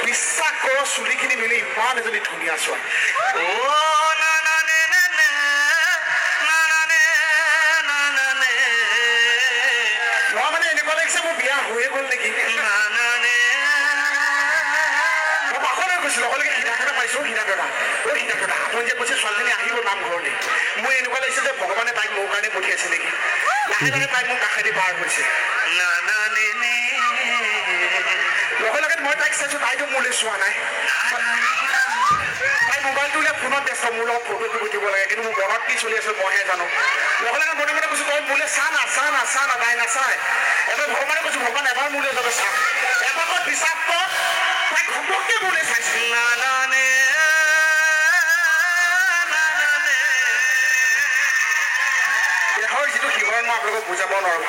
বিশ্বাস কৰো চুলিখিনি মিলি ইমান এজনী ধুনীয়া ছোৱালী লাগিছে মোৰ বিয়া হৈয়ে গ'ল নেকি বাকলৈ গৈছিলোঁ অকলে সিদ্ধাৰ্থ পাইছোঁ সিদ্ধাৰ্থ আপুনি যে কৈছে ছোৱালীজনী আহিব নামঘৰলৈ মোৰ এনেকুৱা লাগিছে যে ভগৱানে তাইক মোৰ কাৰণে পঠিয়াইছে নেকি লাহে লাহে তাইক মোৰ কাষেদি পাৰ হৈছে লগে লগে মই তাইক চাইছোঁ তাইতো মোলৈ চোৱা নাই তাই মোবাইলটো উলিয়াই ফোনত ব্যস্ত মোৰ লগত ফটোটো উঠিব লাগে কিন্তু মোৰ মনত কি চলি আছে মইহে জানো লগে লগে মনে মনে কৈছোঁ তই মোলৈ চা না তাই নাচায় এবাৰ ভগৱানে কৈছোঁ ভগৱান এবাৰ মোলৈ যাবে চা এবাৰত বিষাক্ত তাই ঘপককৈ মোলৈ চাইছে দেহৰ যিটো শিহৰণ মই আপোনালোকক বুজাব নোৱাৰোঁ